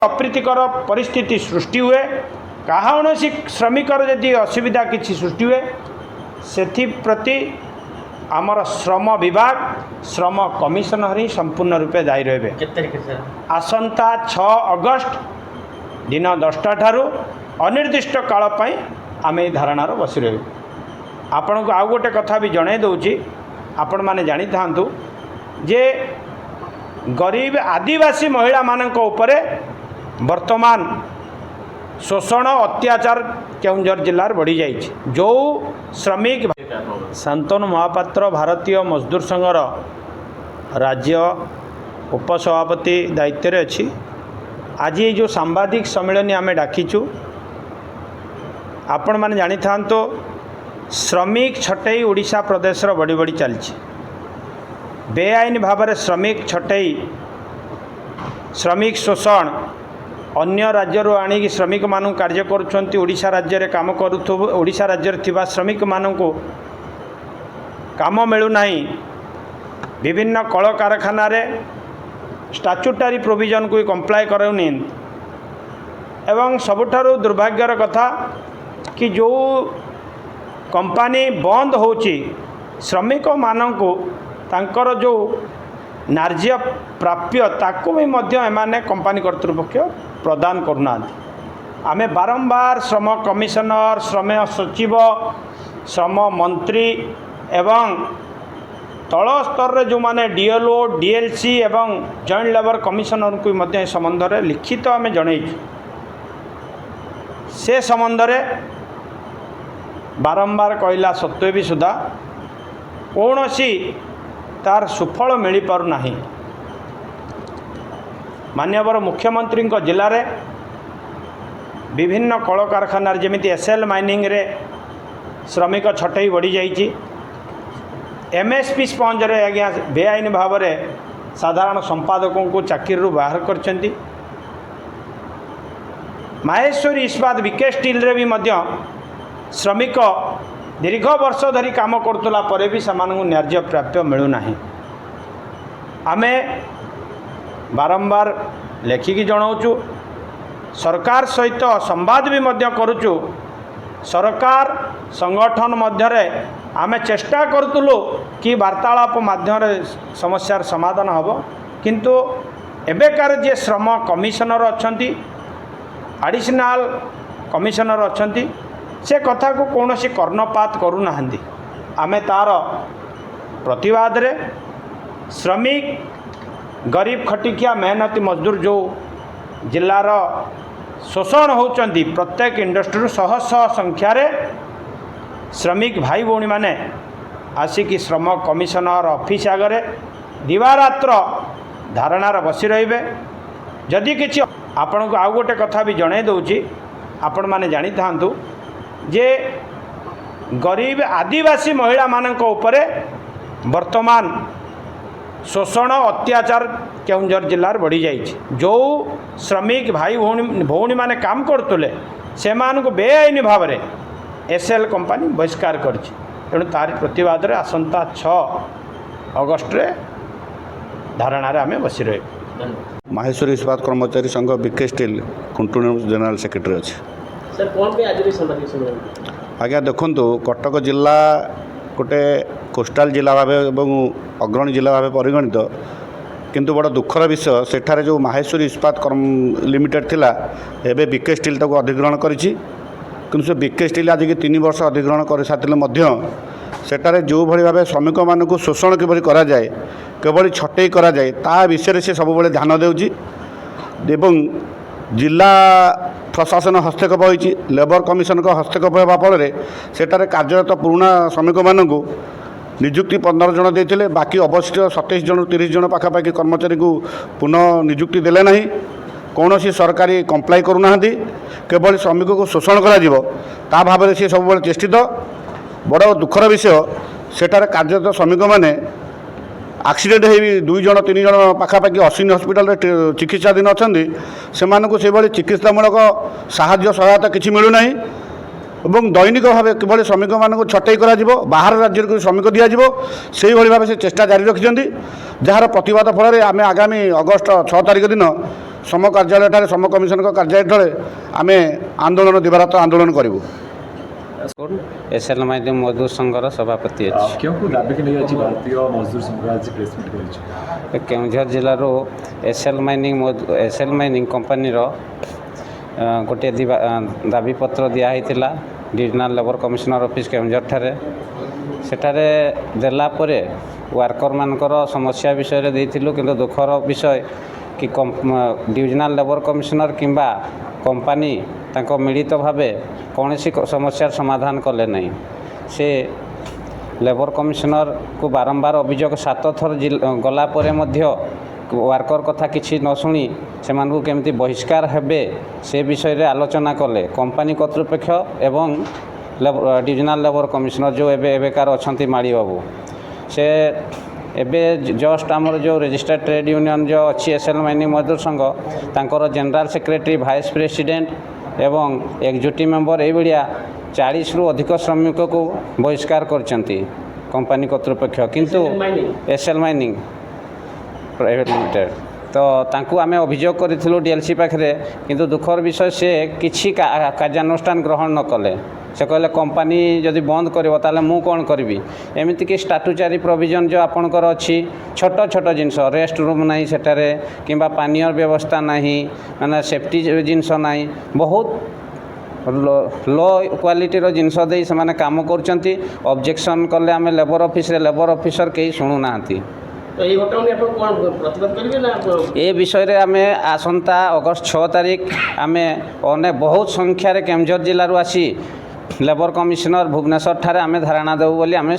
अप्रीतिकर परिस्थिति सृष्टि हुए कौनसी श्रमिकर यदि असुविधा किसी सृष्टि हुए से प्रति आमर श्रम विभाग श्रम कमिशनर ही संपूर्ण रूपे दायी रहे। आसंता 6 अगस्ट दिन 10टा ठारू अनिर्दिष्ट काल पाई आमे धारणार बसी रही। आपण को आउ गोटे कथा भी जणाई दउची, आपण माने जानी थांतु जे गरीब आदिवासी महिला मानक उपरे वर्तमान शोषण अत्याचार केउंझर जिलार बढ़ी जाइए। जो श्रमिक शांतनु महापात्र भारतीय मजदूर संघर राज्य उपसभापति दायित्व अच्छी। आज ये जो सांबादिक सम्मेलन आम डाकिचु आपण मैंने जानी था तो श्रमिक छटई ओडिशा प्रदेश बढ़ी बढ़ी चलती बेआईन भाव में श्रमिक छटई श्रमिक शोषण अन्य राज्य आणिक श्रमिक मानू कार्य करुँच ओडिशा राज्य रे काम करू ओडिशा राज्य थिबा श्रमिक मानू काम मिलूना विभिन्न कल कारखाना स्टाच्यूटारी प्रोविजन को कंप्लाय करूनी एवं सबुठारु दुर्भाग्यर कथा कि जो कंपनी बंद होची श्रमिक मानू तांकर जो नार्य प्राप्य ताकू भी एमाने कंपनी कर्तृपक्ष प्रदान करूना। आमे बारंबार श्रम कमिशनर श्रम सचिव श्रम मंत्री एवं तल स्तर रे जो माने डीएलओ डीएलसी एवं जॉइंट लेबर कमिशनर को मध्य संबंध में लिखित आम जन से संबंध में बारंबार कहला सत्वे भी सुधा कौन सी तार सुफल मिल पारना। माननीय मुख्यमंत्री जिले में विभिन्न कल कारखाना जमी एसएल माइनिंग रे श्रमिक छटई बढ़ी जाइए। एमएसपी स्पंज रे आज्ञा बेआईन भाव में साधारण संपादकों को चाकरी बाहर कर माहेश्वरी इस्पात बीके स्टील रे भी मध्य श्रमिक दीर्घ वर्ष धरी काम करतला परे भी सामानकु न्याय्य प्राप्य मिलूना। आमे बारंबार लेखिकी जनाऊँ सरकार सहित संवाद भी मध्य करुचु। सरकार संगठन मध्य आमे चेष्टा करतुलु कि वार्तालाप माध्यम समस्यार समाधान हम किंतु एबेकार जे श्रम कमिशनर अच्छी एडिशनल कमिशनर अच्छी से कथा को कौन सी कर्णपात करूना। आमे तार प्रतिवाद रे श्रमिक गरीब खटिकिया मेहनती मजदूर जो जिलार शोषण होती प्रत्येक इंडस्ट्री शह शह संख्यार श्रमिक भाई भौणी माने आसिकी श्रम कमिशनर ऑफिस आगे दिवारात्र धारणार बसी रे। जदि किसी आपण को आउ गोटे कथा भी जणाई दउची, आपण माने जानी थांतु जे गरीब आदिवासी महिला मानक उपरे वर्तमान शोषण अत्याचार केउंझर जिलार बढ़ी जाइए। जो श्रमिक भाई भौणी माने काम करतुले से मानक बेआईन भाव में एसएल कंपनी बहिष्कार करछि। तेणु तार प्रतिवाद रे आसंता 6 अगस्ट रे धारणार आमे बसी रहे। माहेश्वरी इस्पात कर्मचारी संघ BK steel Khuntuni general secretary अच्छे। सर कौन पे आज भी आज्ञा देखु कटक जिला गोटे कोस्टाल जिला भाव अग्रणी जिला भाव परिगणित किंतु बड़ा दुखर विषय सेठारे जो माहेश्वरी इस्पात लिमिटेड थिला एबे बीके स्टील ताको अधिग्रहण करिछि। किंतु से बीके स्टील आज की 3 वर्ष अधिग्रहण कर साथिले मध्य सेठारे जो भली भाव श्रमिक मानक शोषण किभली करा जाए केवल छटई करा जाए ता विषय से सब बेले ध्यान देउछि एवं जिला प्रशासन हस्तक्षेप होइछि। लेबर कमिशन को हस्तक्षेप होगा फल सेठारे कार्यरत पुराना श्रमिक मानक निजुक्ति 15 जन देते बाकी अवशिष्ट 27 जन 30 जन पाखापाखि कर्मचारी को पुनः निजुक्ति देले नहीं। कौन सी सरकारी कंप्लाई करूना केवल श्रमिक को शोषण करा भाव में सी सब चेष्टित। बड़ दुखर विषय सेठारे कार्यरत श्रमिक मैंने एक्सीडेंट हो 2 जन 3 जन पाखापाखि अश्विनी हस्पिटाल चिकित्साधीन अच्छा से चिकित्सामूलक साहाय्य सहायता किसी मिलूना एवं दैनिक भाव किभली श्रमिक मानक छटई करा बाहर राज्य को श्रमिक दिज्व से भाव से चेष्टा जारी रखिंट जार प्रतिवाद फल आम आगामी अगस्ट 6 तारिख दिन श्रम कार्यालय श्रम कमिशन कार्यालय आम आंदोलन दिवारात आंदोलन करूँ। एसएल माइनिंग मजदूर संघर सभापति अच्छी क्यों दाबी के लिए आज भारतीय मजदूर संघ आज प्रेस मीट कर केउझर जिलार एसएल माइनिंग कंपानी गोटे दाबीपत्र दिखाई divisional labour commissioner office Keonjhar ठारे सेठारे देला परे वर्कर मानकर समस्या विषय रे देथिलु किंतु दुखर विषय कि डिविजनल लेबर कमिशनर किंबा कंपानी तांको मिलित भावे कौन सी समस्यार समाधान कले नहीं। से लेबर कमिशनर को बारंबार अभियोग 7 थर गला परे मध्य वर्कर कथा किसी न शुणी से केमती बहिष्कार हेबे से विषय रे आलोचना कले कंपानी कर्तृपक्ष एवं डिविजनल लेबर कमिशनर जो एवेकार अच्छा माड़ी बाबू से एबे जस्ट आमर जो रजिस्टर्ड ट्रेड यूनियन जो अच्छी एसएल माइनिंग मजदूर संघ तांकर जनरल सेक्रेटरी भाइस प्रेसिडेंट एवं एग्जीक्यूटिव मेंबर ये भाया 40 रु अधिक श्रमिक को बहिष्कार करछंती कंपानी कर्तृपक्ष किंतु एसएल माइनिंग प्राइवेट लिमिटेड तो तांकू आमे अभियोग करिथिलु डीएलसी पाखरे किंतु दुखर विषय से किछि कार्यानुष्ठान ग्रहण न कले से कहले कंपानी जदि बंद करिवो ताले मु कोन करबी एमिति कि स्टैट्यूटरी प्रोविजन जो आपनकर अछि छोट छोट जिनस रेस्ट रूम नाही सेटारे किंबा पानीर व्यवस्था नाही माने सेफ्टी जिनस नाही बहुत लो क्वालिटी रो जिनस दे से माने काम करचंती ऑब्जेक्शन कले आमे लेबर ऑफिस रे लेबर ऑफिसर केही सुनु नाहंती तो ये घटना में अपन कौन प्रतिवाद करेंगे ना ए विषय रे आमे आसंता अगस्त 6 तारिख आमे अने बहुत संख्यार केमझर जिल्लारू आसी लेबर कमिशनर भुवनेश्वर ठारे आमे धारणा देबु बोली आमे